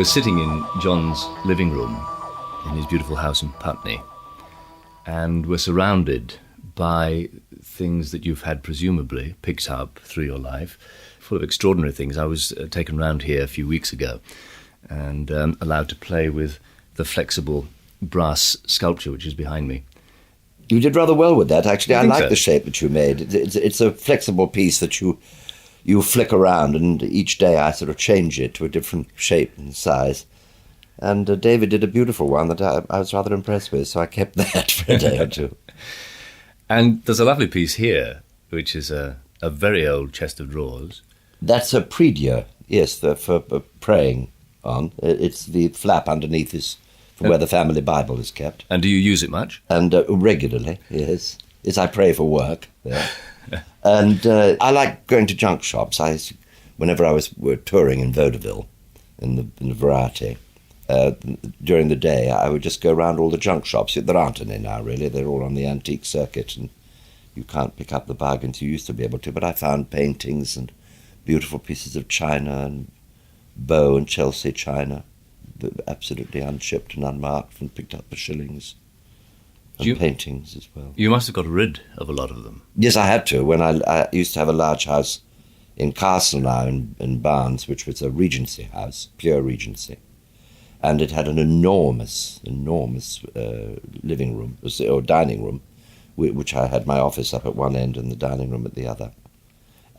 We're sitting in Jon's living room in his beautiful house in Putney, and we're surrounded by things that you've had presumably picked up through your life, full of extraordinary things. I was taken round here a few weeks ago and allowed to play with the flexible brass sculpture which is behind me. You did rather well with that, actually. I like so? The shape that you made. It's a flexible piece that you flick around, and each day I sort of change it to a different shape and size. And David did a beautiful one that I was rather impressed with, so I kept that for a day or two. And there's a lovely piece here, which is a very old chest of drawers. That's a prie-dieu, yes, for praying on. It's the flap underneath is from where the family Bible is kept. And do you use it much? And regularly, yes. Yes, I pray for work there. And I like going to junk shops. Whenever I was touring in vaudeville, in the Variety, during the day, I would just go around all the junk shops. There aren't any now, really. They're all on the antique circuit, and you can't pick up the bargains you used to be able to. But I found paintings and beautiful pieces of china and Bow and Chelsea china, absolutely unshipped and unmarked, and picked up for shillings. And paintings as well. You must have got rid of a lot of them. Yes, I had to. When I used to have a large house in Castle now in Barnes, which was a Regency house, pure Regency. And it had an enormous living room, or dining room, which I had my office up at one end and the dining room at the other.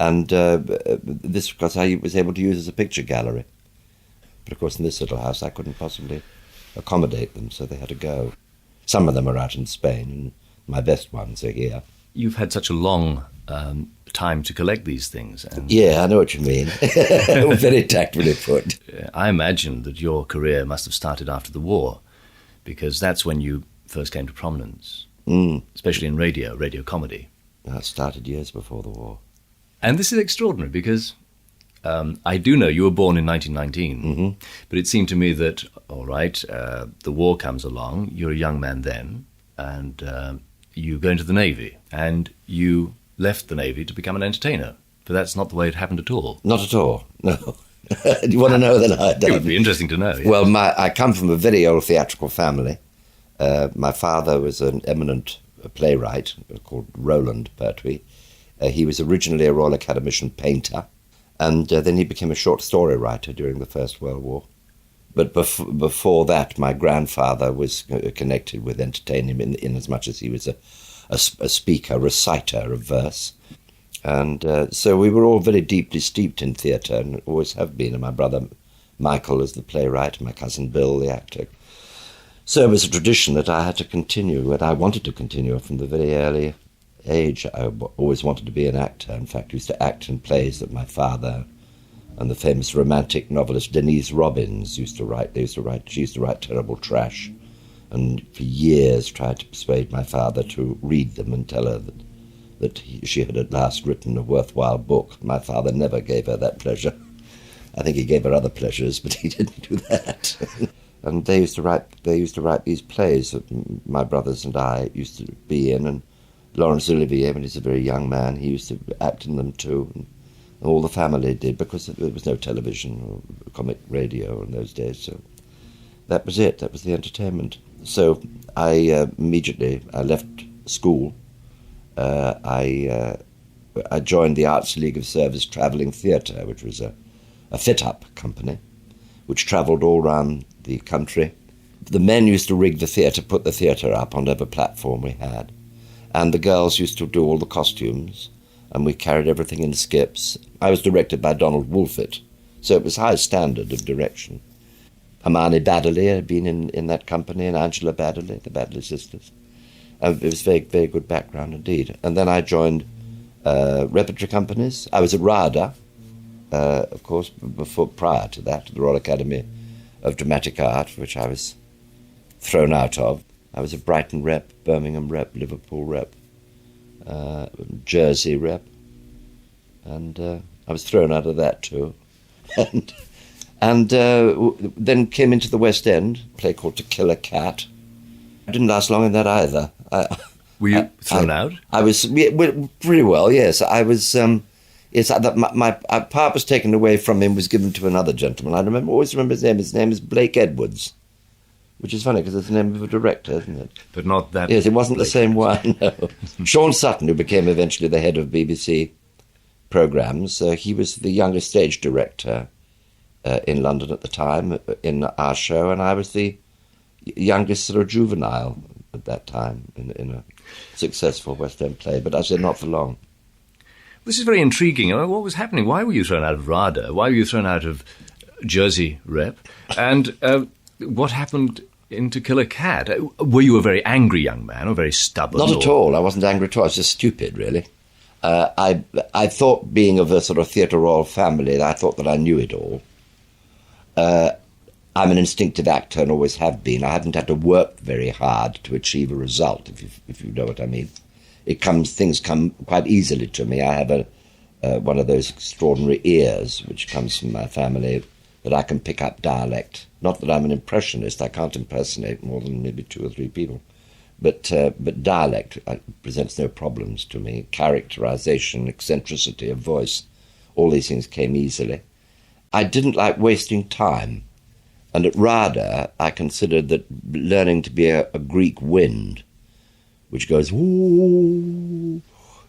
And this because I was able to use as a picture gallery. But of course in this little house I couldn't possibly accommodate them, so they had to go. Some of them are out in Spain, and my best ones are here. You've had such a long time to collect these things. And yeah, I know what you mean. Very tactfully put. I imagine that your career must have started after the war, because that's when you first came to prominence, especially in radio comedy. I started years before the war. And this is extraordinary, because I do know you were born in 1919, but it seemed to me that, all right, the war comes along, you're a young man then, and you go into the Navy, and you left the Navy to become an entertainer. But that's not the way it happened at all. Not at all, no. Do you want to know that I don't? It would be interesting to know. Yeah. Well, I come from a very old theatrical family. My father was an eminent playwright called Jon Pertwee. He was originally a Royal Academician painter, and then he became a short story writer during the First World War. But before that, my grandfather was connected with entertainment in as much as he was a speaker, reciter of verse. And so we were all very deeply steeped in theatre, and always have been. And my brother Michael is the playwright, my cousin Bill, the actor. So it was a tradition that I had to continue, and I wanted to continue from the very early age. I always wanted to be an actor. In fact, I used to act in plays that my father and the famous romantic novelist Denise Robbins used to write. She used to write terrible trash, and for years tried to persuade my father to read them and tell her that she had at last written a worthwhile book. My father never gave her that pleasure. I think he gave her other pleasures, but he didn't do that. And they used to write these plays that my brothers and I used to be in, and Laurence Olivier, when he was a very young man, he used to act in them too. And all the family did, because there was no television or comic radio in those days. So that was it. That was the entertainment. So I immediately left school. I joined the Arts League of Service Travelling Theatre, which was a fit-up company, which travelled all around the country. The men used to rig the theatre, put the theatre up on whatever platform we had, and the girls used to do all the costumes, and we carried everything in skips. I was directed by Donald Woolfett, so it was high standard of direction. Hermione Baddeley had been in that company, and Angela Baddeley, the Baddeley sisters. It was very, very good background indeed. And then I joined repertory companies. I was at RADA, of course, prior to that, the Royal Academy of Dramatic Art, which I was thrown out of. I was a Brighton rep, Birmingham rep, Liverpool rep, Jersey rep, and I was thrown out of that too. and then came into the West End, a play called To Kill a Cat. I didn't last long in that either. Were you thrown out? I was, pretty well, yes. I was in It's that my part was taken away from him, was given to another gentleman. Always remember his name. His name is Blake Edwards, which is funny because it's the name of a director, isn't it? But not that. Yes, it wasn't Blake the same one. No. Sean Sutton, who became eventually the head of BBC programmes, he was the youngest stage director in London at the time in our show, and I was the youngest sort of juvenile at that time in a successful West End play. But I said not for long. This is very intriguing. What was happening? Why were you thrown out of RADA? Why were you thrown out of Jersey Rep? And what happened in To Kill a Cat? Were you a very angry young man or very stubborn? Not at all. I wasn't angry at all. I was just stupid, really. I thought, being of a sort of theatre royal family, I thought that I knew it all. I'm an instinctive actor and always have been. I haven't had to work very hard to achieve a result, if you know what I mean. Things come quite easily to me. I have one of those extraordinary ears which comes from my family, that I can pick up dialect. Not that I'm an impressionist. I can't impersonate more than maybe 2 or 3 people. But dialect presents no problems to me. Characterization, eccentricity of voice, all these things came easily. I didn't like wasting time. And at RADA, I considered that learning to be a Greek wind, which goes, ooh,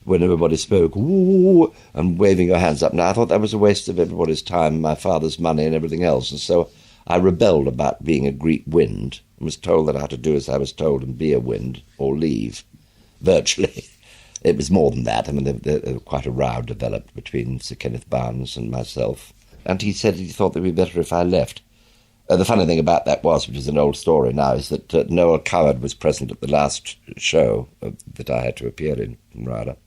when everybody spoke, ooh, and waving your hands up. Now, I thought that was a waste of everybody's time, my father's money and everything else. And so I rebelled about being a Greek wind and was told that I had to do as I was told and be a wind or leave, virtually. It was more than that. I mean, quite a row developed between Sir Kenneth Barnes and myself. And he said he thought it would be better if I left. The funny thing about that was, which is an old story now, is that Noel Coward was present at the last show that I had to appear in RADA.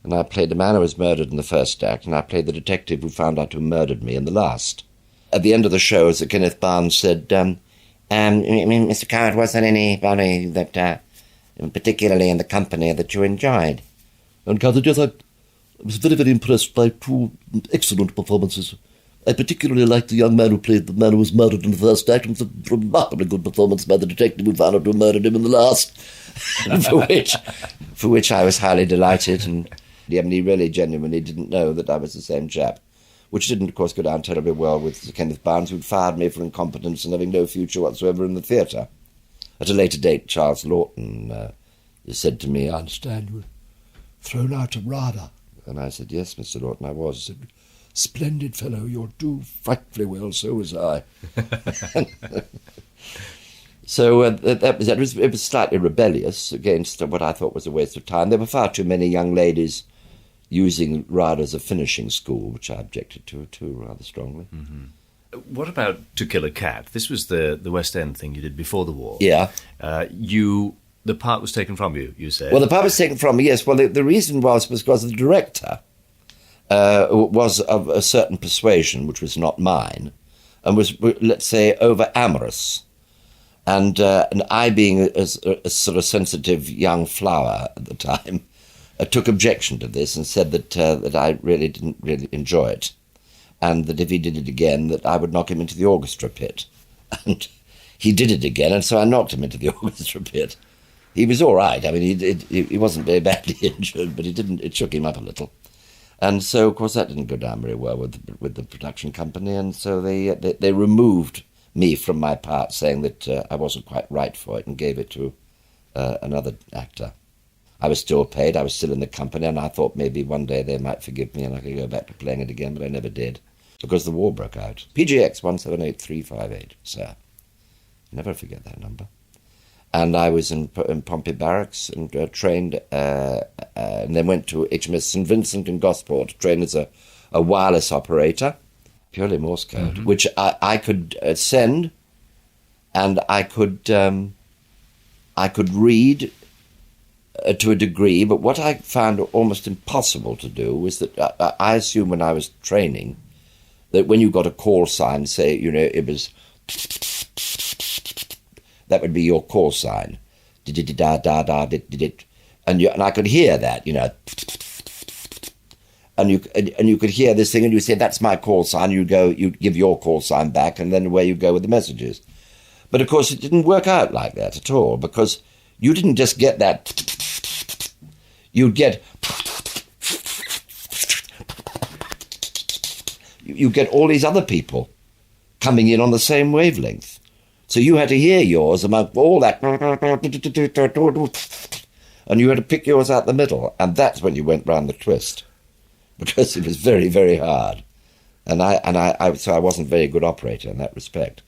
And I played the man who was murdered in the first act, and I played the detective who found out who murdered me in the last. At the end of the show, Sir Kenneth Barnes said, Mr. Coward, was there anybody that, particularly in the company, that you enjoyed? And Coward, yes, I was very, very impressed by 2 excellent performances. I particularly liked the young man who played the man who was murdered in the first act. It was a remarkably good performance by the detective who found out who murdered him in the last, for which I was highly delighted. And he really genuinely didn't know that I was the same chap, which didn't, of course, go down terribly well with Sir Kenneth Barnes, who'd fired me for incompetence and having no future whatsoever in the theatre. At a later date, Charles Lawton said to me, "I understand you were thrown out of RADA." And I said, "Yes, Mr. Lawton, I was." He said, "Splendid fellow, you'll do frightfully well, so was I." So it was slightly rebellious against what I thought was a waste of time. There were far too many young ladies using RADA as a finishing school, which I objected to too rather strongly. Mm-hmm. What about To Kill a Cat? This was the West End thing you did before the war. Yeah. The part was taken from you, you said. Well, the part was taken from me, yes. Well, the reason was because the director was of a certain persuasion, which was not mine, and was, let's say, over-amorous. And I, being a sort of sensitive young flower at the time, took objection to this and said that I really didn't really enjoy it, and that if he did it again, that I would knock him into the orchestra pit. And he did it again, and so I knocked him into the orchestra pit. He was all right. I mean, he wasn't very badly injured, but it shook him up a little. And so, of course, that didn't go down very well with the production company, and so they removed me from my part, saying that I wasn't quite right for it, and gave it to another actor. I was still paid, I was still in the company, and I thought maybe one day they might forgive me and I could go back to playing it again, but I never did, because the war broke out. PGX 178358, sir. Never forget that number. And I was in Pompey Barracks and trained, and then went to HMS St. Vincent in Gosport, trained as a wireless operator, purely Morse code, mm-hmm. which I could send, and I could read to a degree, but what I found almost impossible to do was that I assumed when I was training that when you got a call sign, say, it was... that would be your call sign. And I could hear that, And you could hear this thing, and you say, "That's my call sign." You give your call sign back, and then away you go with the messages. But of course, it didn't work out like that at all, because you didn't just get that. You'd get, you get all these other people coming in on the same wavelength. So you had to hear yours among all that, and you had to pick yours out the middle, and that's when you went round the twist, because it was very, very hard. So I wasn't a very good operator in that respect.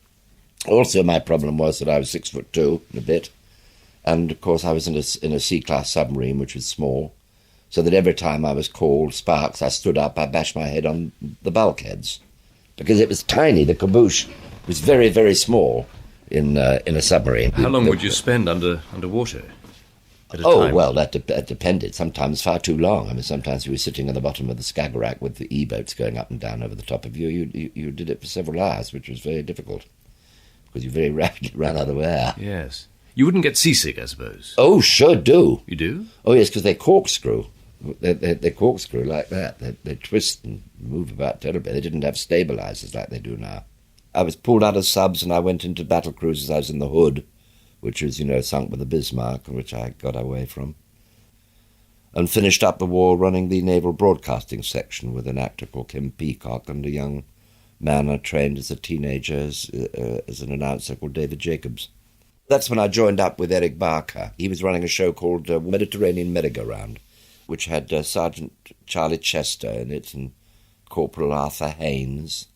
Also, my problem was that I was 6'2" and a bit, and of course I was in a C-class submarine, which was small, so that every time I was called Sparks, I stood up, I bashed my head on the bulkheads, because it was tiny. The caboose was very, very small in a submarine. How long would you spend underwater at a time? Oh, well, that depended. Sometimes far too long. I mean, sometimes you were sitting at the bottom of the Skagerrak with the E-boats going up and down over the top of you. You did it for several hours, which was very difficult, because you very rapidly ran out of air. Yes. You wouldn't get seasick, I suppose. Oh, sure do. You do? Oh, yes, because they corkscrew. They corkscrew like that. They twist and move about terribly. They didn't have stabilizers like they do now. I was pulled out of subs and I went into battle cruisers. I was in the Hood, which was, sunk with the Bismarck, which I got away from, and finished up the war running the naval broadcasting section with an actor called Kim Peacock and a young man I trained as a teenager as an announcer called David Jacobs. That's when I joined up with Eric Barker. He was running a show called Mediterranean Merry-Go-Round, which had Sergeant Charlie Chester in it and Corporal Arthur Haynes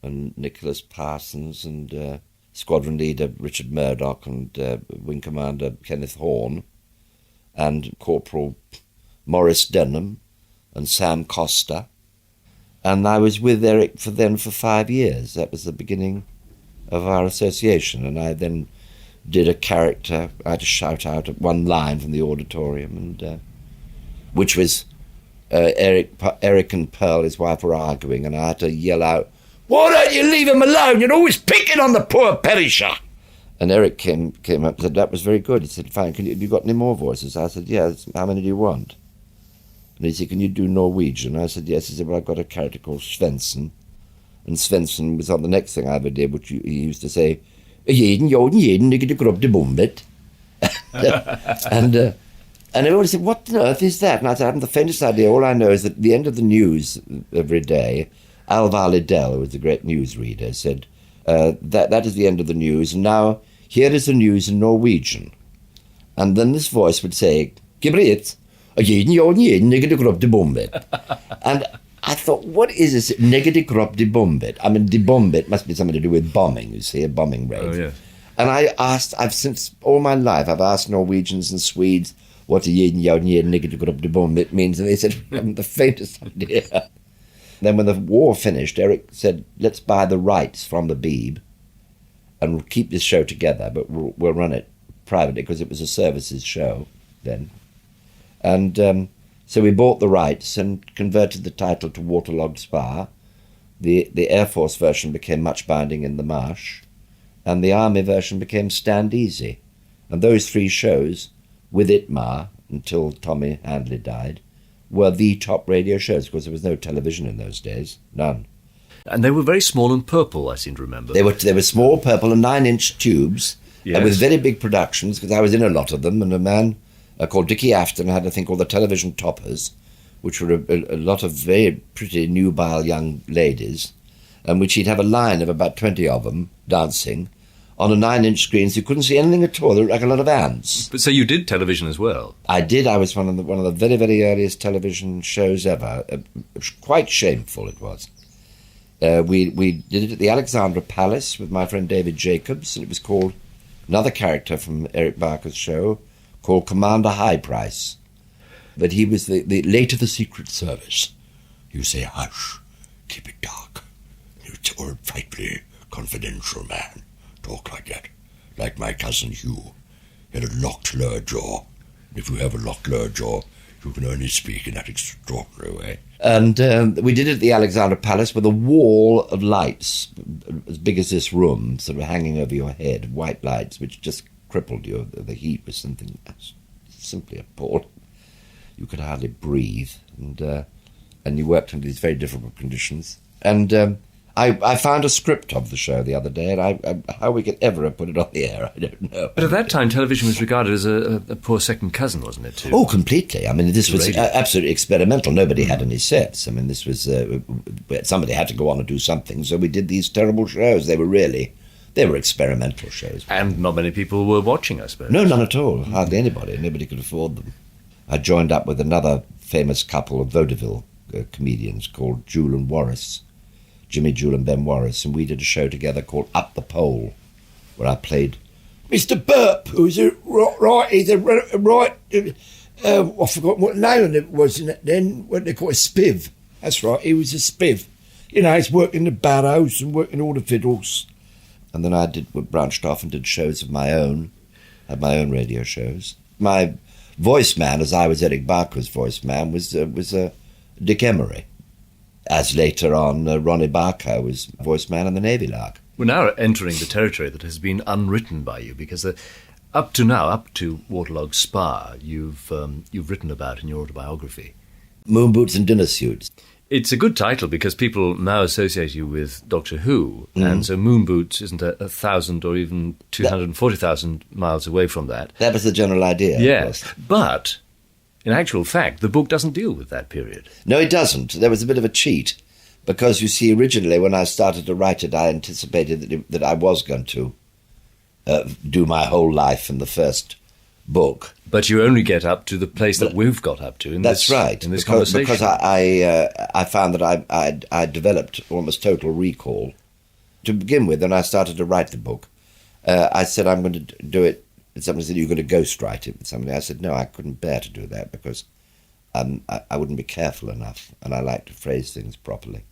and Nicholas Parsons and Squadron Leader Richard Murdoch and Wing Commander Kenneth Horne and Corporal Maurice Denham and Sam Costa. And I was with Eric for 5 years. That was the beginning of our association. And I then did a character. I had to shout out one line from the auditorium, and which was Eric and Pearl, his wife, were arguing, and I had to yell out, "Why don't you leave him alone? You're always picking on the poor perisher." And Eric came up and said, "That was very good." He said, "Fine, have you got any more voices?" I said, "Yes, how many do you want?" And he said, "Can you do Norwegian?" I said, "Yes." He said, "Well, I've got a character called Svensson." And Svensson was on the next thing I ever did, which he used to say, "Jeden, nigger grub de bombet." And everybody said, "What on earth is that?" And I said, "I haven't the faintest idea. All I know is that at the end of the news every day, Alvar Liddell, who was the great newsreader, said, that is the end of the news, and now here is the news in Norwegian." And then this voice would say, "Gibriet, jeden, nigger de grub de bombet." And I thought, what is this nigger de grub de bombet? I mean, de bombet must be something to do with bombing, you see, a bombing raid. Oh, yeah. And I've since all my life, I've asked Norwegians and Swedes what a jeden nigger de grub de bombet means, and they said, "I haven't the faintest idea." Then when the war finished, Eric said, "Let's buy the rights from the Beeb and we'll keep this show together, but we'll run it privately," because it was a services show then. And so we bought the rights and converted the title to Waterlogged Spar. The Air Force version became Much Binding in the Marsh, and the Army version became Stand Easy. And those three shows, with Itmar, until Tommy Handley died, were the top radio shows, because there was no television in those days, none. And they were very small and purple, I seem to remember. They were small, purple, and 9-inch tubes, Yes. and with very big productions, because I was in a lot of them, and a man called Dickie Afton had a thing called the Television Toppers, which were a lot of very pretty, nubile young ladies, and which he'd have a line of about 20 of them dancing on a 9-inch screen, so you couldn't see anything at all. They looked like a lot of ants. But so you did television as well? I did. I was one of the very, very earliest television shows ever. Quite shameful it was. We did it at the Alexandra Palace with my friend David Jacobs, and it was called, another character from Eric Barker's show, called Commander High Price. But he was the late of the Secret Service. You say, "Hush, keep it dark. It's all frightfully confidential, man. Talk like that. Like my cousin Hugh. He had a locked lower jaw. If you have a locked lower jaw, you can only speak in that extraordinary way." And we did it at the Alexandra Palace with a wall of lights as big as this room, sort of hanging over your head, white lights, which just crippled you. The heat was something simply appalling. You could hardly breathe, and you worked under these very difficult conditions. And I found a script of the show the other day, and how we could ever have put it on the air, I don't know. But at that time, television was regarded as a poor second cousin, wasn't it, too? Oh, completely. I mean, this was Radio. absolutely experimental. Nobody had any sets. I mean, this was... somebody had to go on and do something, so we did these terrible shows. They were experimental shows. And not many people were watching, I suppose. No, none at all. Hardly anybody. Nobody could afford them. I joined up with another famous couple of vaudeville comedians called Jewel and Warris, Jimmy Jewel and Ben Warris, and we did a show together called Up the Pole, where I played Mr. Burp, who's I forgot what name it was then, what they call a spiv. That's right, he was a spiv. You know, he's working the barrows and working all the fiddles. And then I branched off and did shows of my own, had my own radio shows. My voice man, as I was Eric Barker's voice man, was Dick Emery. As later on, Ronnie Barker was voice man in the Navy Lark. We're now entering the territory that has been unwritten by you, because up to Waterlog Spa, you've written about in your autobiography. Moon Boots and Dinner Suits. It's a good title because people now associate you with Doctor Who, and so Moon Boots isn't 1,000 or even 240,000 miles away from that. That was the general idea. Yes, but in actual fact, the book doesn't deal with that period. No, it doesn't. There was a bit of a cheat, because you see, originally when I started to write it, I anticipated that I was going to do my whole life in the first book. But you only get up to the place that we've got up to in That's this, right. in this because, conversation. Because I found that I developed almost total recall to begin with, and I started to write the book. I said, I'm going to do it. Somebody said, you're going to ghostwrite it with somebody. I said, no, I couldn't bear to do that, because I wouldn't be careful enough, and I like to phrase things properly.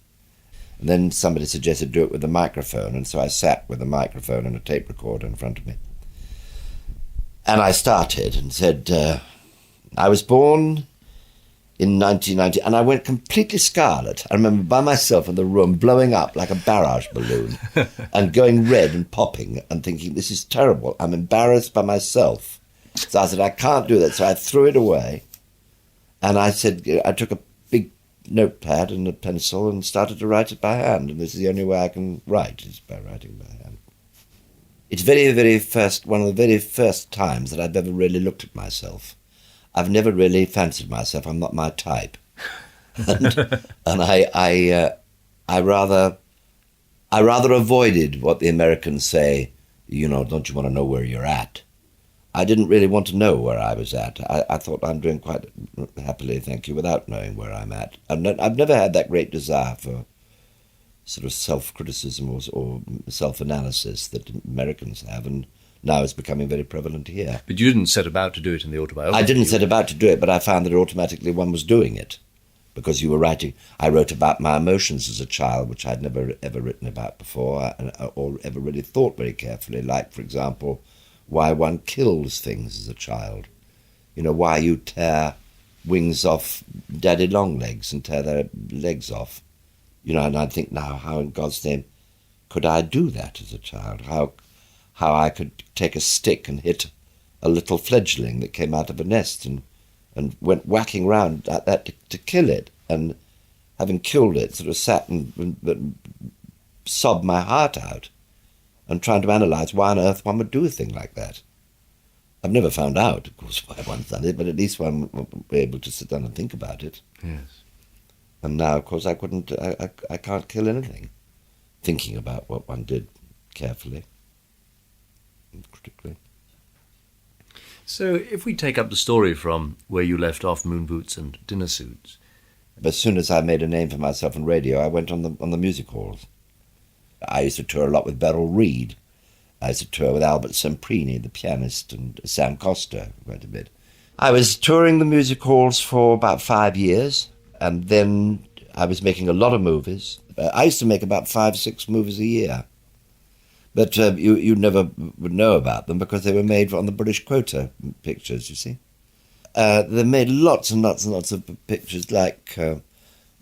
And then somebody suggested do it with a microphone, and so I sat with a microphone and a tape recorder in front of me. And I started and said, I was born in 1990, and I went completely scarlet. I remember by myself in the room blowing up like a barrage balloon and going red and popping and thinking, this is terrible. I'm embarrassed by myself. So I said, I can't do that. So I threw it away. And I said, I took a big notepad and a pencil and started to write it by hand. And this is the only way I can write, is by writing by hand. It's one of the very first times that I've ever really looked at myself. I've never really fancied myself. I'm not my type, and I rather avoided what the Americans say. You know, don't you want to know where you're at? I didn't really want to know where I was at. I thought I'm doing quite happily, thank you, without knowing where I'm at. And I've never had that great desire for sort of self-criticism or self-analysis that Americans have, and now it's becoming very prevalent here. But you didn't set about to do it in the autobiography. I didn't set about to do it, but I found that automatically one was doing it, because you were writing. I wrote about my emotions as a child, which I'd never ever written about before, or ever really thought very carefully, like, for example, why one kills things as a child. You know, why you tear wings off daddy longlegs and tear their legs off. You know, and I think now, how in God's name could I do that as a child? How I could take a stick and hit a little fledgling that came out of a nest and went whacking round at that to kill it, and having killed it, sort of sat and sobbed my heart out and trying to analyse why on earth one would do a thing like that. I've never found out, of course, why one's done it, but at least one would be able to sit down and think about it. Yes. And now, of course, I can't kill anything, thinking about what one did carefully and critically. So if we take up the story from where you left off, Moon Boots and Dinner Suits. As soon as I made a name for myself in radio, I went on the music halls. I used to tour a lot with Beryl Reid. I used to tour with Albert Semprini, the pianist, and Sam Costa quite a bit. I was touring the music halls for about 5 years, and then I was making a lot of movies. I used to make about 5-6 movies a year. But you never would know about them because they were made on the British quota pictures, you see. They made lots and lots and lots of pictures like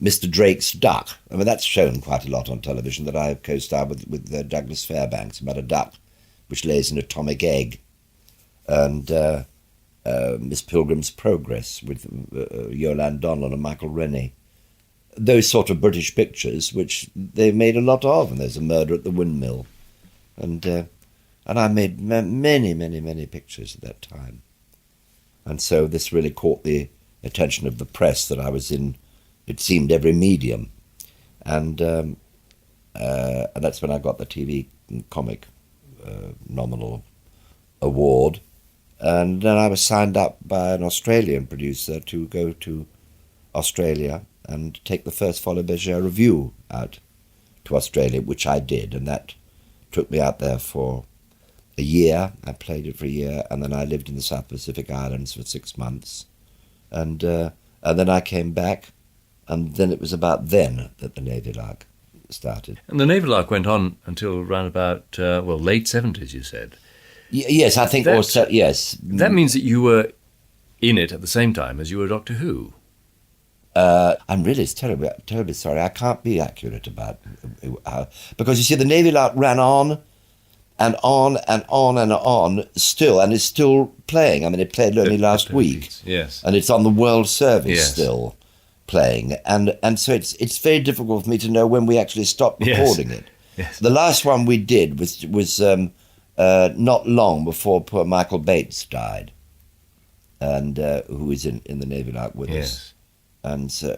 Mr. Drake's Duck. I mean, that's shown quite a lot on television, that I co-starred with Douglas Fairbanks, about a duck which lays an atomic egg. And Miss Pilgrim's Progress with Yolande Donald and Michael Rennie. those sort of British pictures, which they made a lot of, and there's A Murder at the Windmill, and I made many pictures at that time, and so this really caught the attention of the press that I was in. It seemed every medium, and that's when I got the TV and comic nominal award, and then I was signed up by an Australian producer to go to Australia and take the first Folie Bergère review out to Australia, which I did, and that took me out there for a year. I played it for a year, and then I lived in the South Pacific Islands for 6 months, and then I came back, and then it was about then that the Navy Lark started. And the Navy Lark went on until around about, late 70s, you said. Yes, I think also, yes. That means that you were in it at the same time as you were Doctor Who. I'm really terribly sorry. I can't be accurate about because you see, the Navy Lark ran on and on and on and on still, and is still playing. I mean, it played only last week, yes, and it's on the World Service yes. still playing, and so it's very difficult for me to know when we actually stopped recording it. Yes. The last one we did was not long before poor Michael Bates died, and who was in the Navy Lark with us. And so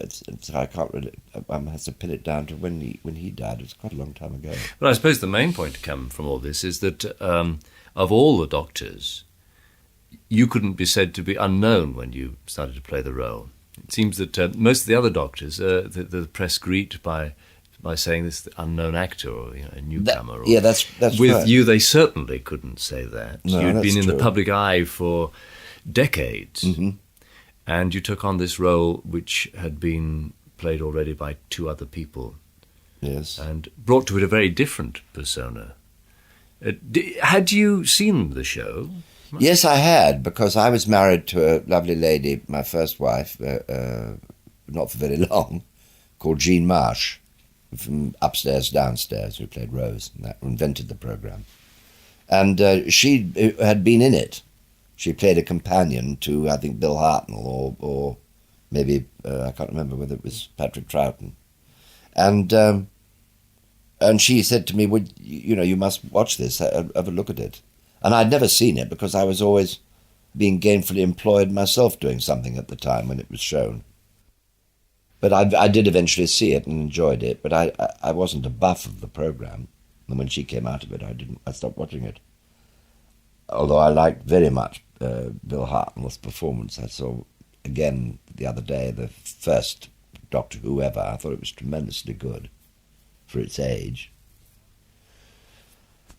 I can't really. I have to pin it down to when he died. It was quite a long time ago. But I suppose the main point to come from all this is that of all the Doctors, you couldn't be said to be unknown when you started to play the role. It seems that most of the other Doctors, the press greet by saying this unknown actor or a newcomer. That's with right. you, they certainly couldn't say that. No, You'd that's been in true. the public eye for decades. Mm-hmm. And you took on this role which had been played already by 2 other people. Yes. And brought to it a very different persona. Had you seen the show? Yes, I had, because I was married to a lovely lady, my first wife, not for very long, called Jean Marsh, from Upstairs, Downstairs, who played Rose, and that invented the programme. And she had been in it. She played a companion to, I think, Bill Hartnell, or maybe, I can't remember whether it was Patrick Troughton. And she said to me, well, you must watch this, have a look at it. And I'd never seen it because I was always being gainfully employed myself doing something at the time when it was shown. But I did eventually see it and enjoyed it, but I wasn't a buff of the programme. And when she came out of it, I stopped watching it. Although I liked very much Bill Hartnell's performance. I saw, again, the other day, the first Doctor Who ever. I thought it was tremendously good for its age.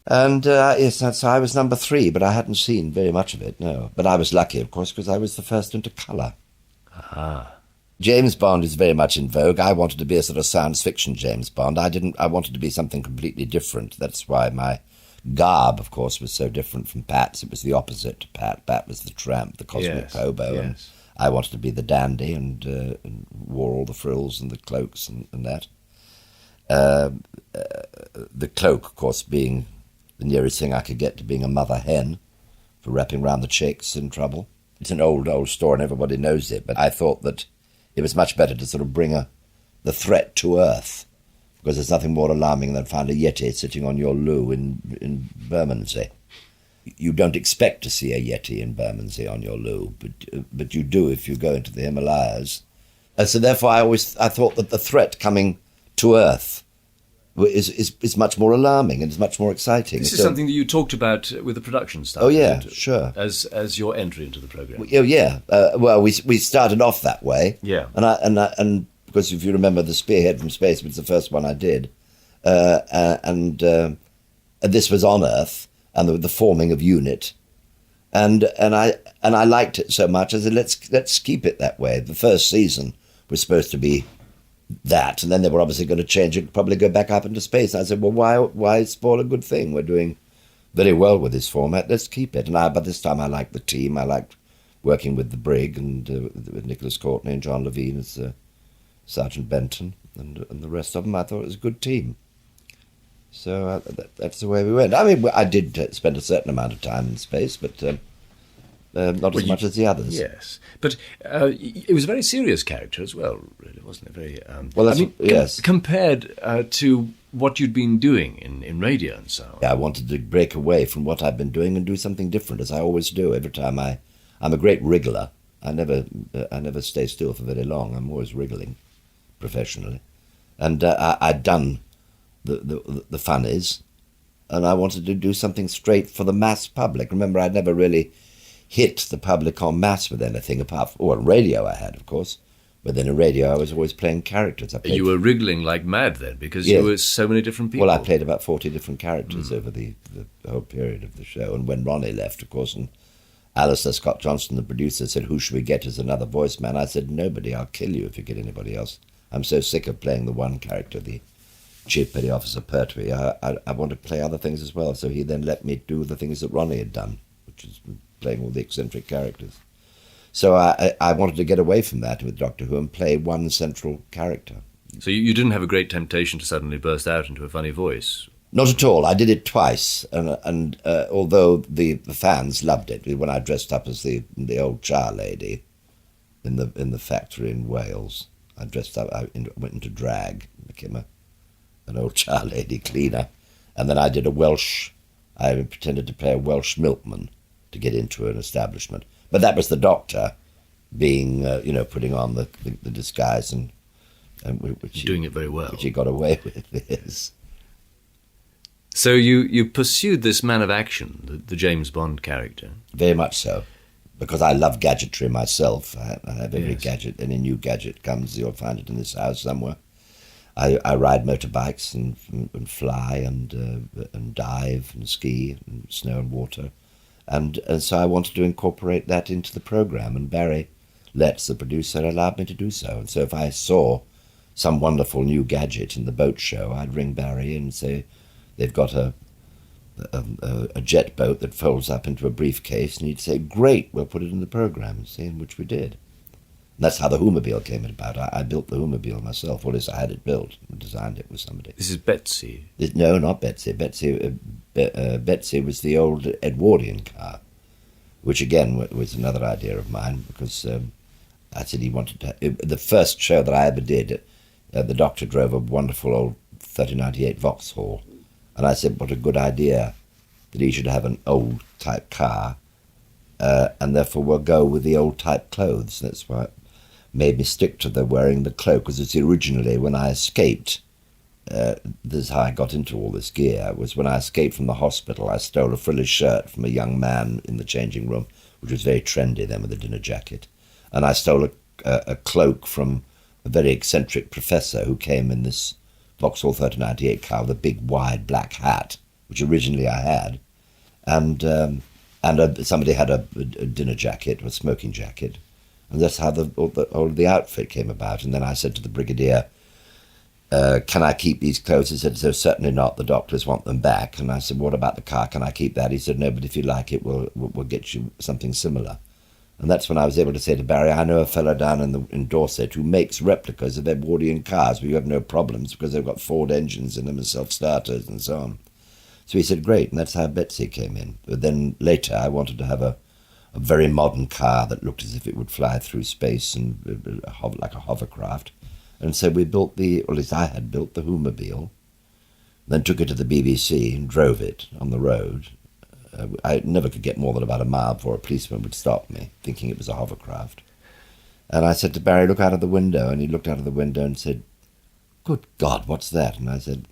And, yes, so I was number 3, but I hadn't seen very much of it, no. But I was lucky, of course, because I was the first into colour. Ah. James Bond is very much in vogue. I wanted to be a sort of science fiction James Bond. I wanted to be something completely different. That's why my garb, of course, was so different from Pat's. It was the opposite to Pat. Pat was the tramp, the cosmic hobo, and I wanted to be the dandy and wore all the frills and the cloaks and that. The cloak, of course, being the nearest thing I could get to being a mother hen for wrapping round the chicks in trouble. It's an old story and everybody knows it, but I thought that it was much better to sort of bring the threat to earth, because there's nothing more alarming than find a Yeti sitting on your loo in Bermondsey. You don't expect to see a Yeti in Bermondsey on your loo, but you do if you go into the Himalayas. And so therefore I thought that the threat coming to earth is much more alarming and is much more exciting. This is something that you talked about with the production staff. Oh yeah, sure. As your entry into the programme. Oh yeah. Well, we started off that way. Yeah. And because if you remember, the Spearhead from Space was the first one I did, and this was on Earth and the forming of UNIT, and I liked it so much. I said, let's keep it that way. The first season was supposed to be that, and then they were obviously going to change it, probably go back up into space. And I said, well, why spoil a good thing? We're doing very well with this format. Let's keep it. And by this time, I liked the team. I liked working with the Brig and with Nicholas Courtney and John Levine as Sergeant Benton and the rest of them. I thought it was a good team. So that's the way we went. I mean, I did spend a certain amount of time in space, but not as much as the others. Yes, but it was a very serious character as well, really, wasn't it? Very well. That's, yes. Compared to what you'd been doing in radio and so on. Yeah, I wanted to break away from what I'd been doing and do something different, as I always do. Every time I'm a great wriggler. I never stay still for very long. I'm always wriggling, professionally, and I'd done the funnies, and I wanted to do something straight for the mass public. Remember, I'd never really hit the public en masse with anything apart from, on radio I had, of course, but then in radio I was always playing characters. You were wriggling like mad then, because Yes. you were so many different people. Well, I played about 40 different characters over the whole period of the show, and when Ronnie left, of course, and Alistair Scott Johnson, the producer, said, "Who should we get as another voice man?" I said, "Nobody, I'll kill you if you get anybody else. I'm so sick of playing the one character, the Chief Petty Officer Pertwee. I want to play other things as well." So he then let me do the things that Ronnie had done, which is playing all the eccentric characters. So I wanted to get away from that with Doctor Who and play one central character. So you didn't have a great temptation to suddenly burst out into a funny voice? Not at all. I did it twice, and although the fans loved it, when I dressed up as the old char lady in the factory in Wales, I dressed up. Went into drag, became an old char lady cleaner, and then I did a Welsh. I pretended to play a Welsh milkman to get into an establishment, but that was the Doctor being, putting on the disguise and which doing it very well, which he got away with. Yes. So you pursued this man of action, the James Bond character? Very much so, because I love gadgetry myself. I have every Yes. gadget, any new gadget comes, you'll find it in this house somewhere. I ride motorbikes and fly and dive and ski and snow and water. And so I wanted to incorporate that into the programme, and Barry Letts, the producer, allowed me to do so. And so if I saw some wonderful new gadget in the boat show, I'd ring Barry and say, "They've got a jet boat that folds up into a briefcase," and he'd say, "Great, we'll put it in the programme," which we did. And that's how the Hoomobile came about. I built the Hoomobile myself. Well, at least I had it built and designed it with somebody. This is Betsy. No, not Betsy. Betsy was the old Edwardian car, which again was another idea of mine, because I said he wanted to. The first show that I ever did, the Doctor drove a wonderful old 3098 Vauxhall. And I said, what a good idea that he should have an old type car, and therefore we'll go with the old type clothes. That's why it made me stick to wearing the cloak, because it's originally, when I escaped, this is how I got into all this gear, was when I escaped from the hospital, I stole a frilly shirt from a young man in the changing room, which was very trendy then with a dinner jacket. And I stole a cloak from a very eccentric professor who came in this Vauxhall 3098 car with a big wide black hat, which originally I had, and somebody had a dinner jacket, a smoking jacket, and that's how the outfit came about. And then I said to the brigadier, "Can I keep these clothes?" He said, "So certainly not. The doctors want them back." And I said, "What about the car? Can I keep that?" He said, "No, but if you like it, we'll get you something similar." And that's when I was able to say to Barry, "I know a fellow down in Dorset who makes replicas of Edwardian cars where you have no problems because they've got Ford engines in them and self-starters and so on." So he said, "Great," and that's how Betsy came in. But then later I wanted to have a very modern car that looked as if it would fly through space and like a hovercraft. And so we built or at least I had built the Hoomobile, then took it to the BBC and drove it on the road. I never could get more than about a mile before a policeman would stop me, thinking it was a hovercraft. And I said to Barry, "Look out of the window." And he looked out of the window and said, "Good God, what's that?" And I said,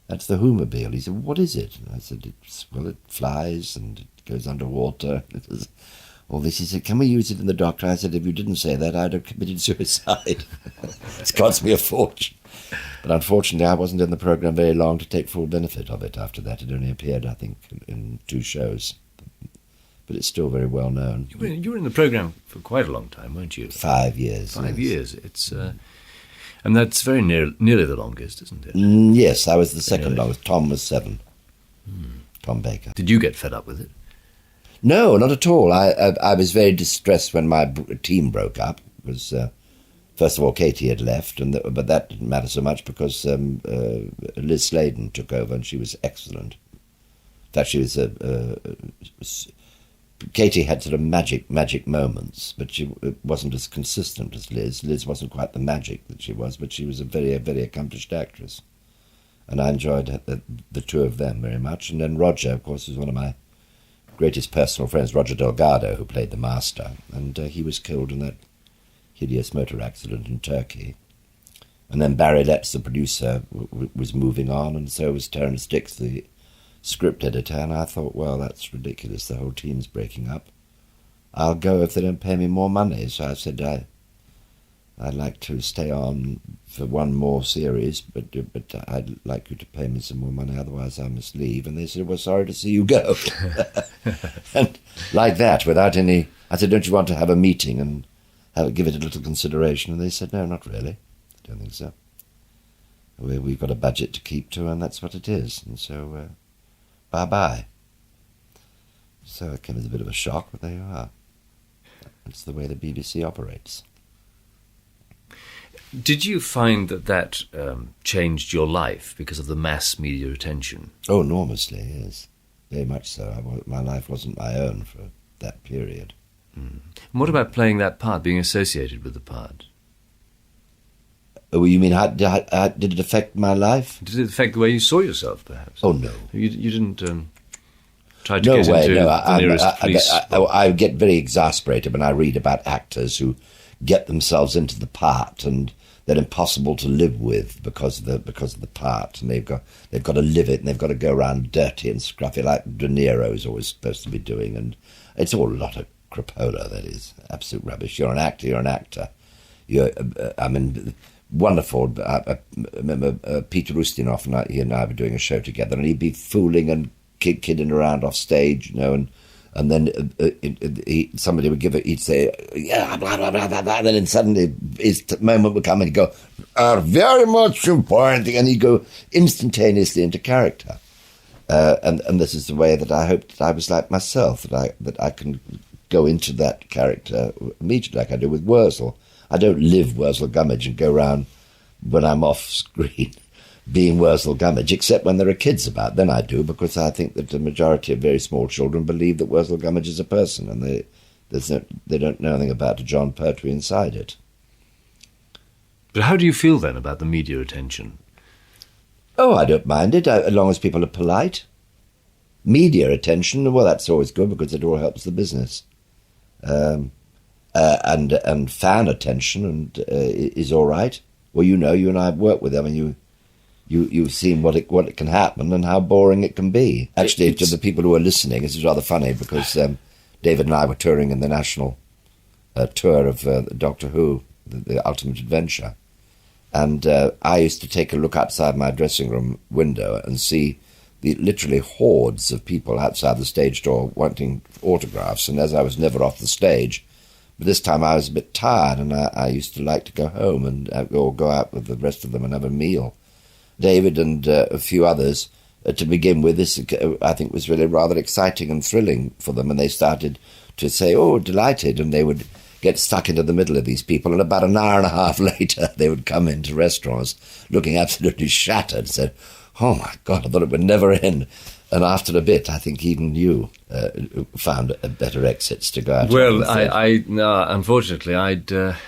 "That's the Hoomobile." He said, "What is it?" And I said, it flies and it goes underwater. It was all this." He said, "Can we use it in the Doctor?" I said, "If you didn't say that, I'd have committed suicide." It's cost me a fortune. But unfortunately, I wasn't in the programme very long to take full benefit of it after that. It only appeared, I think, in 2 shows. But it's still very well known. You were in the programme for quite a long time, weren't you? 5 years. 5 yes. years. It's and that's very nearly the longest, isn't it? Yes, I was the second Really? longest. Tom was 7. Tom Baker. Did you get fed up with it? No, not at all. I was very distressed when my team broke up. It was, first of all, Katie had left, but that didn't matter so much because Liz Sladen took over, and she was excellent. In fact, she was Katie had sort of magic moments, but it wasn't as consistent as Liz. Liz wasn't quite the magic that she was, but she was a very, very accomplished actress. And I enjoyed the two of them very much. And then Roger, of course, was one of my greatest personal friends, Roger Delgado, who played the master. And he was killed in that hideous motor accident in Turkey. And then Barry Letts, the producer, was moving on, and so was Terence Dix, the script editor. And I thought, well, that's ridiculous. The whole team's breaking up. I'll go if they don't pay me more money. So I said, I'd like to stay on for one more series, but I'd like you to pay me some more money, otherwise I must leave. And they said, well, sorry to see you go. And like that, without any... I said, don't you want to have a meeting and give it a little consideration? And they said, no, not really. I don't think so. We've got a budget to keep to, and that's what it is. And so, bye-bye. So it came as a bit of a shock, but there you are. That's the way the BBC operates. Did you find that changed your life because of the mass media attention? Oh, enormously, yes. Very much so. My life wasn't my own for that period. Mm. And what about playing that part, being associated with the part? Oh, you mean, did it affect my life? Did it affect the way you saw yourself, perhaps? Oh, no. You didn't try to get into the nearest police? I get very exasperated when I read about actors who get themselves into the part and they're impossible to live with because of the part, and they've got to live it, and they've got to go around dirty and scruffy like De Niro is always supposed to be doing, and it's all a lot of crapola. That is absolute rubbish. You're an actor. You're an actor. Wonderful. I remember Peter Ustinov and he and I were doing a show together, and he'd be fooling and kidding around off stage, and then somebody would give it, he'd say, yeah, blah, blah, blah, blah, blah, and then suddenly his moment would come and he'd go, very much important, and he'd go instantaneously into character. And this is the way that I hoped that I was like myself, that I can go into that character immediately, like I do with Wurzel. I don't live Wurzel Gummidge and go around when I'm off screen being Wurzel Gummidge, except when there are kids about. Then I do, because I think that the majority of very small children believe that Wurzel Gummidge is a person, and they don't know anything about Jon Pertwee inside it. But how do you feel then about the media attention? Oh, I don't mind it, as long as people are polite. Media attention, well, that's always good because it all helps the business. And fan attention is all right. Well, you and I have worked with them, and you've seen what it can happen and how boring it can be. Actually, to the people who are listening, this is rather funny because David and I were touring in the national tour of Doctor Who, the Ultimate Adventure, and I used to take a look outside my dressing room window and see the literally hordes of people outside the stage door wanting autographs, and as I was never off the stage, but this time I was a bit tired, and I used to like to go home and go out with the rest of them and have a meal. David and a few others, to begin with, this I think was really rather exciting and thrilling for them, and they started to say, oh, delighted, and they would get stuck into the middle of these people, and about an hour and a half later they would come into restaurants looking absolutely shattered, said, oh my God, I thought it would never end. And after a bit, I think even you found better exits to go out. Well, unfortunately, I'd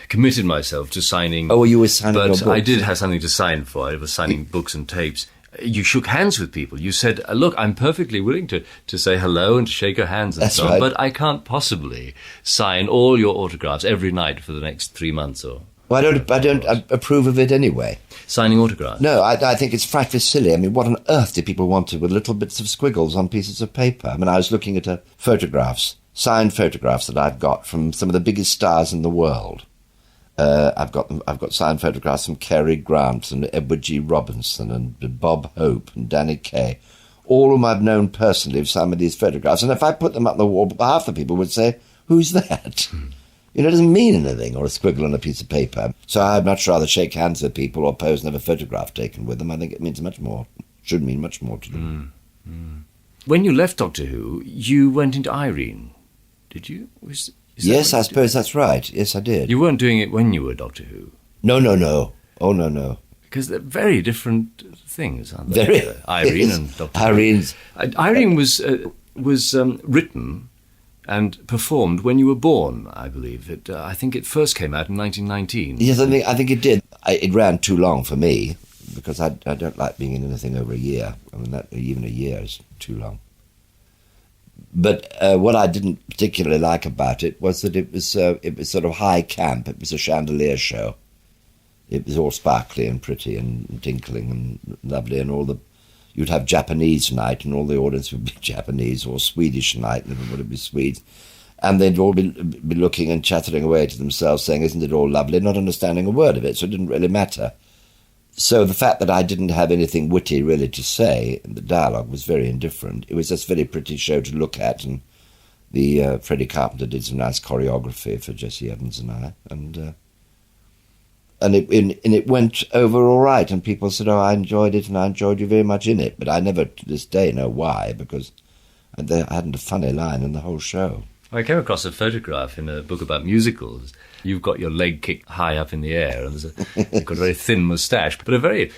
committed myself to signing. Oh, you were signing your books? But I did have something to sign for. I was signing books and tapes. You shook hands with people. You said, look, I'm perfectly willing to say hello and to shake your hands and That's so on, right. but I can't possibly sign all your autographs every night for the next 3 months or... Well, I don't approve of it anyway. Signing autographs? No, I think it's frightfully silly. I mean, what on earth do people want to with little bits of squiggles on pieces of paper? I mean, I was looking at signed photographs that I've got from some of the biggest stars in the world. I've got signed photographs from Cary Grant and Edward G. Robinson and Bob Hope and Danny Kaye. All of them I've known personally have signed these photographs. And if I put them up on the wall, half the people would say, who's that? You know, it doesn't mean anything, or a squiggle on a piece of paper. So I'd much rather shake hands with people or pose and have a photograph taken with them. I think it means much more, should mean much more to them. When you left Doctor Who, you went into Irene, did you? Yes, I suppose that's right. Yes, I did. You weren't doing it when you were Doctor Who? No. Oh, no. Because they're very different things, aren't they? Irene and Doctor Irene's... Who. Irene was written and performed when you were born, I believe. I think it first came out in 1919. Yes, I think it did. It ran too long for me, because I don't like being in anything over a year. I mean, even a year is too long. But what I didn't particularly like about it was that it was sort of high camp. It was a chandelier show. It was all sparkly and pretty and tinkling and lovely, and you'd have Japanese night, and all the audience would be Japanese, or Swedish night, and everybody would be Swedes. And they'd all be looking and chattering away to themselves, saying, "Isn't it all lovely?" not understanding a word of it, so it didn't really matter. So the fact that I didn't have anything witty really to say, and the dialogue was very indifferent, it was just a very pretty show to look at, and the Freddie Carpenter did some nice choreography for Jesse Evans and I, and it went over all right, and people said, "Oh, I enjoyed it, and I enjoyed you very much in it," but I never to this day know why, because I hadn't a funny line in the whole show. I came across a photograph in a book about musicals. You've got your leg kicked high up in the air, and you've got a very thin moustache, but a very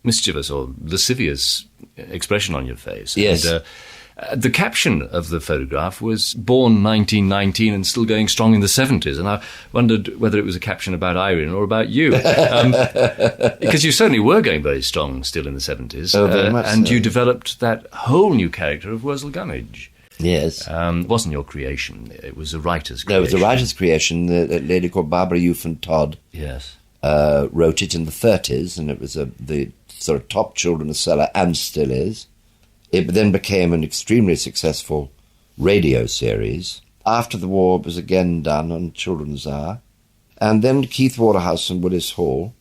mischievous or lascivious expression on your face. Yes. And, the caption of the photograph was "Born 1919 and still going strong in the 70s," and I wondered whether it was a caption about Irene or about you. Because you certainly were going very strong still in the 70s. Oh, very much and so. you developed that whole new character of Wurzel Gummidge. Yes. It wasn't your creation, it was a writer's creation. No, it was a writer's creation. A lady called Barbara Eufen Todd Yes. wrote it in the 30s, and it was the sort of top children's seller, and still is. It then became an extremely successful radio series. After the war, it was again done on Children's Hour. And then Keith Waterhouse and Willis Hall,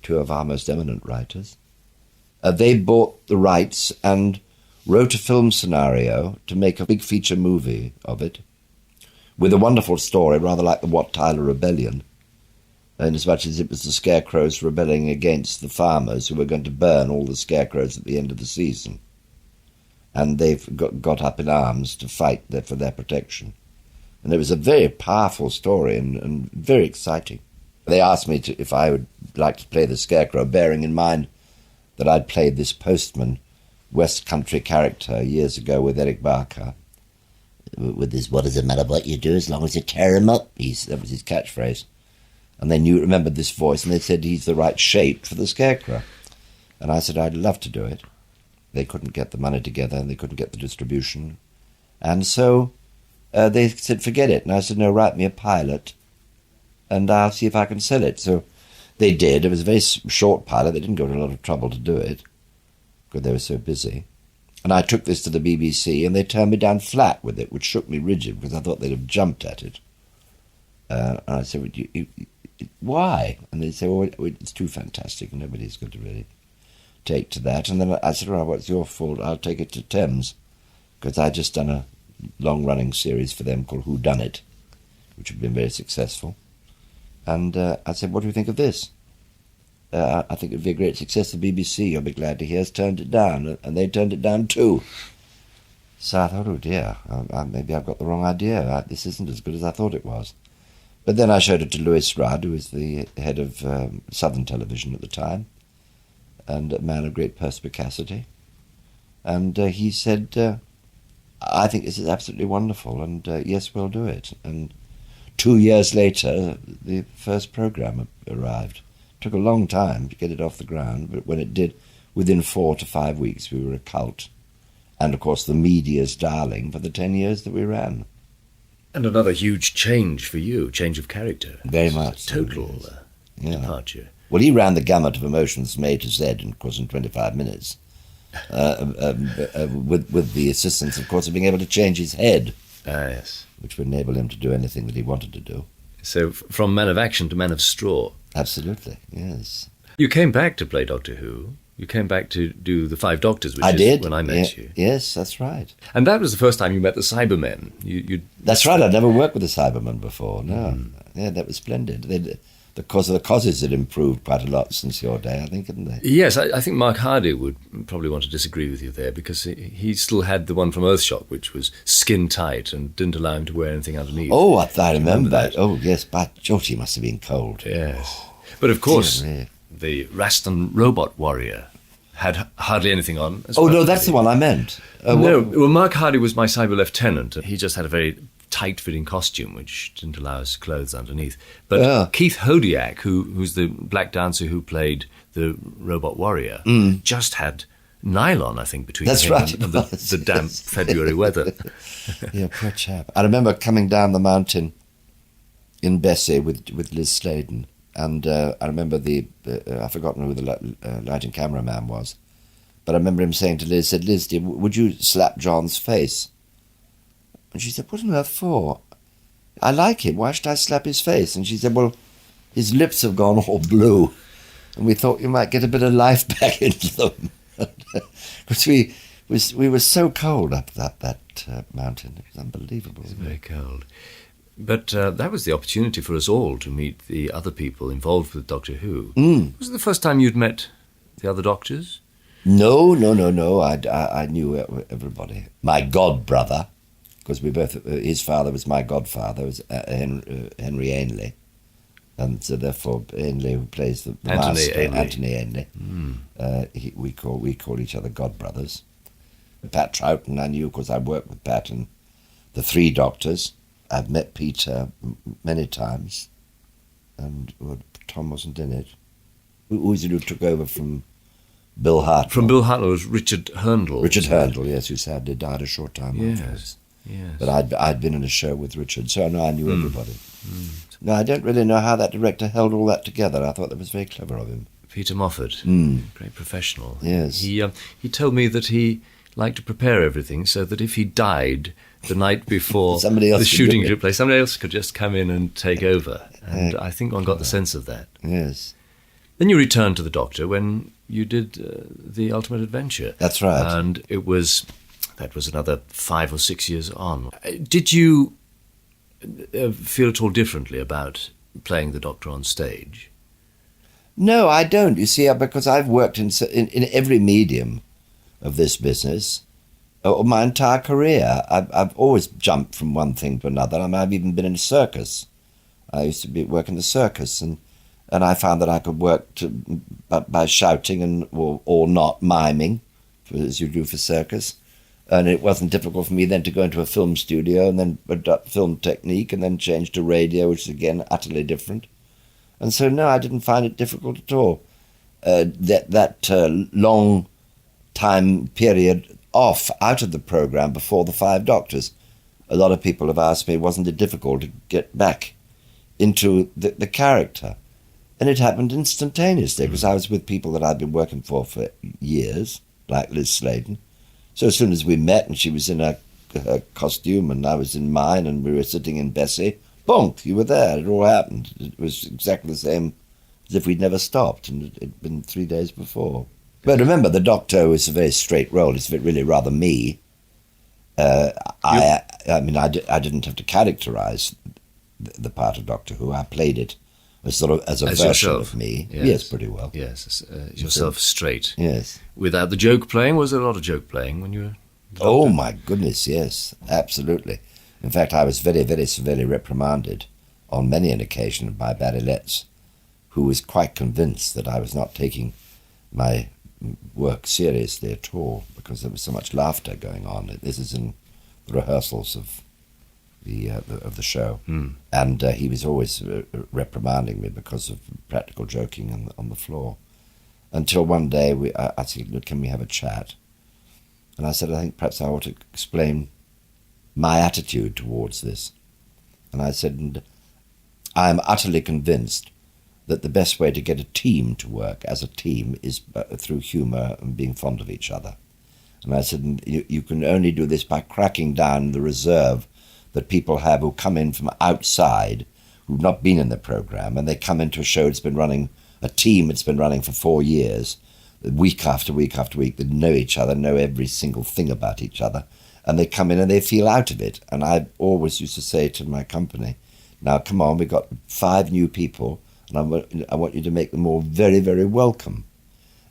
two of our most eminent writers, they bought the rights and wrote a film scenario to make a big feature movie of it, with a wonderful story, rather like the Wat Tyler Rebellion, in as much as it was the scarecrows rebelling against the farmers who were going to burn all the scarecrows at the end of the season. And they've got up in arms to fight for their protection. And it was a very powerful story and very exciting. They asked me if I would like to play the scarecrow, bearing in mind that I'd played this postman, West Country character years ago with Eric Barker, with his "what does it matter what you do as long as you tear him up?" That was his catchphrase. And they remembered this voice, and they said he's the right shape for the scarecrow. And I said I'd love to do it. They couldn't get the money together, and they couldn't get the distribution. And so they said, "Forget it." And I said, "No, write me a pilot, and I'll see if I can sell it." So they did. It was a very short pilot. They didn't go to a lot of trouble to do it, because they were so busy. And I took this to the BBC, and they turned me down flat with it, which shook me rigid, because I thought they'd have jumped at it. And I said, "Why?" And they said, "Well, it's too fantastic, and nobody's going to really take to that." And then I said, "Well, what's your fault? I'll take it to Thames," because I'd just done a long-running series for them called Who Done It, which had been very successful. And I said, "What do you think of this?" "I think it would be a great success. The BBC, you'll be glad to hear, has turned it down," and they turned it down too. So I thought, oh dear, maybe I've got the wrong idea. This isn't as good as I thought it was. But then I showed it to Lewis Rudd, who was the head of Southern Television at the time, and a man of great perspicacity. And he said, "I think this is absolutely wonderful, and yes, we'll do it." And 2 years later, the first programme arrived. It took a long time to get it off the ground, but when it did, within 4 to 5 weeks, we were a cult. And, of course, the media's darling for the 10 years that we ran. And another huge change for you, change of character. Very much. Total departure. Well, he ran the gamut of emotions from A to Z, and of course, in 25 minutes, with the assistance, of course, of being able to change his head. Yes. Which would enable him to do anything that he wanted to do. So from man of action to man of straw. Absolutely, yes. You came back to play Doctor Who. You came back to do The Five Doctors, which I is did. when I met you. Yes, that's right. And that was the first time you met the Cybermen. That's right. I'd never worked with the Cybermen before, no. Yeah, that was splendid. The causes had improved quite a lot since your day, I think, hadn't they? Yes, I think Mark Hardy would probably want to disagree with you there, because he still had the one from Earthshock, which was skin tight and didn't allow him to wear anything underneath. Oh, I remember that. Oh, yes, but George, he must have been cold. Yes. But of course, the Rastan robot warrior had hardly anything on. Oh, no, that's the one I meant. Well, Mark Hardy was my cyber lieutenant. He just had a very tight-fitting costume, which didn't allow us clothes underneath. But Keith Hodiak, who's the black dancer who played the robot warrior, just had nylon, I think, between him and the damp February weather. Yeah, poor chap. I remember coming down the mountain in Bessie with Liz Sladen, and I remember I've forgotten who the lighting cameraman was, but I remember him saying to Liz, said, "Liz, dear, would you slap John's face?" And she said, "What on earth for? I like him. Why should I slap his face?" And she said, "Well, his lips have gone all blue, and we thought you might get a bit of life back into them." Because we were so cold up that mountain. It was unbelievable. It was very cold. But that was the opportunity for us all to meet the other people involved with Doctor Who. Was it the first time you'd met the other doctors? No. I knew everybody. My god-brother, because we both, his father was my godfather, was Henry Ainley. And so therefore Ainley, who plays the master, Anthony Ainley, we call each other godbrothers. Pat Troughton I knew because I worked with Pat and the three doctors. I've met Peter many times, and Tom wasn't in it. Who was it who took over from Bill Hartnell? From Bill Hartnell was Richard Hurndall. Richard Hurndall, yes, who sadly died a short time afterwards. Yes. But I'd been in a show with Richard, so I knew everybody. No, I don't really know how that director held all that together. I thought that was very clever of him. Peter Moffat, great professional. Yes. He told me that he liked to prepare everything so that if he died the night before the shooting took place, somebody else could just come in and take over. And I think one got the sense of that. Yes. Then you returned to the Doctor when you did The Ultimate Adventure. That's right. And that was another 5 or 6 years on. Did you feel at all differently about playing the Doctor on stage? No, I don't. You see, because I've worked in every medium of this business my entire career. I've always jumped from one thing to another. I mean, I've even been in a circus. I used to work in the circus, and I found that I could work by shouting or not miming, as you do for circus. And it wasn't difficult for me then to go into a film studio and then adopt film technique and then change to radio, which is again utterly different. And so, no, I didn't find it difficult at all. That long time period off out of the programme before the Five Doctors, a lot of people have asked me, wasn't it difficult to get back into the character? And it happened instantaneously, because I was with people that I'd been working for years, like Liz Sladen. So as soon as we met and she was in her costume and I was in mine and we were sitting in Bessie, bonk, you were there. It all happened. It was exactly the same as if we'd never stopped, and it'd been 3 days before. But remember, the Doctor was a very straight role. It's really rather me. I didn't have to characterise the part of Doctor Who. I played it as a version yourself. of me. Yes, pretty well. Yes, yourself straight. Yes. Without the joke playing, was there a lot of joke playing when you were the Doctor? Oh, my goodness, yes, absolutely. In fact, I was very, very severely reprimanded on many an occasion by Barry Letts, who was quite convinced that I was not taking my work seriously at all because there was so much laughter going on. This is in the rehearsals of the show, and he was always reprimanding me because of practical joking on the floor. Until one day I said, "Look, can we have a chat?" And I said, "I think perhaps I ought to explain my attitude towards this." And I said, "I am utterly convinced that the best way to get a team to work as a team is through humour and being fond of each other." And I said, you can only do this by cracking down the reserve that people have who come in from outside, who've not been in the programme, and they come into a show that's been running, a team that's been running for 4 years, week after week after week, that know each other, know every single thing about each other, and they come in and they feel out of it. And I always used to say to my company, "Now, come on, we've got 5 new people, and I want you to make them all very, very welcome."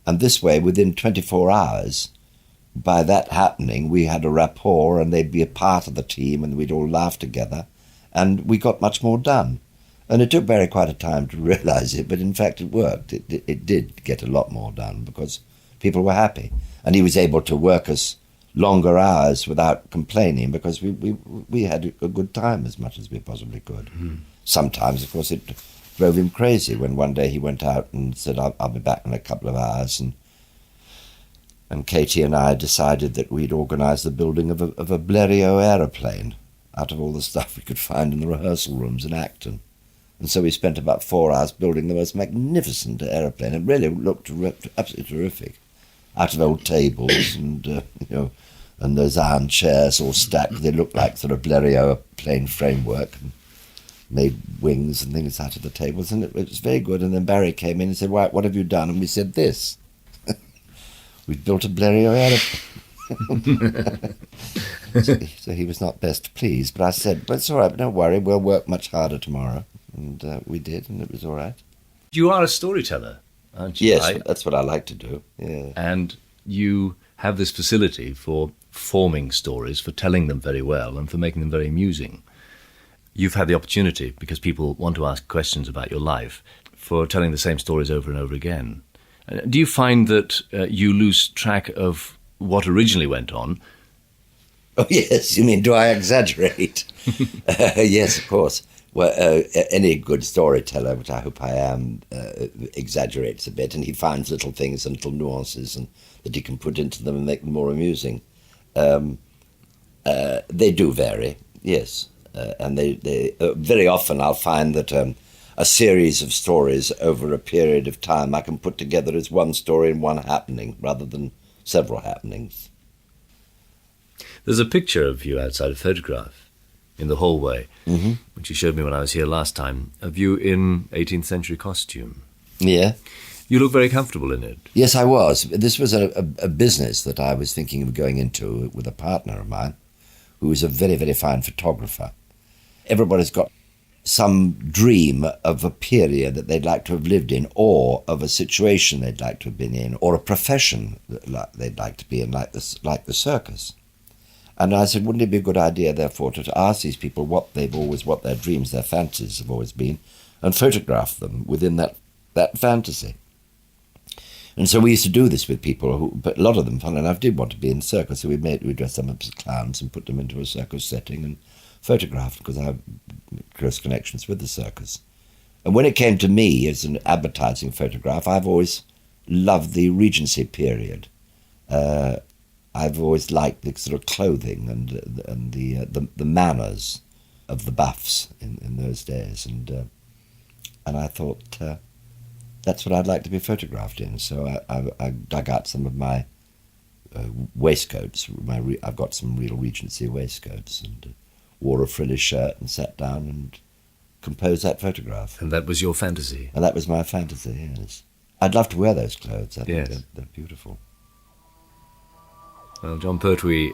And this way, within 24 hours, by that happening, we had a rapport and they'd be a part of the team and we'd all laugh together, and we got much more done. And it took quite a time to realise it, but in fact it worked. It did get a lot more done because people were happy. And he was able to work us longer hours without complaining because we had a good time as much as we possibly could. Sometimes, of course, it drove him crazy when one day he went out and said, I'll be back in a couple of hours. And Katie and I decided that we'd organise the building of a Blériot aeroplane out of all the stuff we could find in the rehearsal rooms in Acton. And so we spent about 4 hours building the most magnificent aeroplane. It really looked absolutely terrific. Out of old tables and, and those iron chairs all stacked. They looked like sort of Blériot plane framework. And made wings and things out of the tables. And it was very good. And then Barry came in and said, what have you done? And we said, this. We'd built a Blériot aeroplane. So he was not best pleased. But I said, well, it's all right, don't worry. We'll work much harder tomorrow. And we did, and it was all right. You are a storyteller, aren't you? Yes, that's what I like to do. Yeah. And you have this facility for forming stories, for telling them very well, and for making them very amusing. You've had the opportunity, because people want to ask questions about your life, for telling the same stories over and over again. Do you find that you lose track of what originally went on? Oh, yes. You mean, do I exaggerate? Yes, of course. Well, any good storyteller, which I hope I am, exaggerates a bit, and he finds little things and little nuances and that he can put into them and make them more amusing. They do vary, yes. And they very often I'll find that a series of stories over a period of time I can put together as one story and one happening rather than several happenings. There's a picture of you outside, a photograph in the hallway, which you showed me when I was here last time, of you in 18th century costume. Yeah. You look very comfortable in it. Yes, I was. This was a business that I was thinking of going into with a partner of mine who was a very, very fine photographer. Everybody's got some dream of a period that they'd like to have lived in, or of a situation they'd like to have been in, or a profession that they'd like to be in, like the circus. And I said, wouldn't it be a good idea, therefore, to ask these people what their dreams, their fantasies have always been, and photograph them within that fantasy. And so we used to do this with people, but a lot of them, funnily enough, did want to be in the circus. So we dressed them up as clowns and put them into a circus setting and photographed, because I have close connections with the circus. And when it came to me as an advertising photograph, I've always loved the Regency period. I've always liked the sort of clothing and the manners of the buffs in those days, and I thought that's what I'd like to be photographed in. So I dug out some of my waistcoats. I've got some real Regency waistcoats, and wore a frilly shirt and sat down and composed that photograph. And that was your fantasy? And that was my fantasy, yes. I'd love to wear those clothes. I think they're beautiful. Well, Jon Pertwee,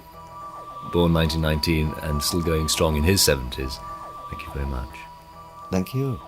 born 1919 and still going strong in his 70s. Thank you very much. Thank you.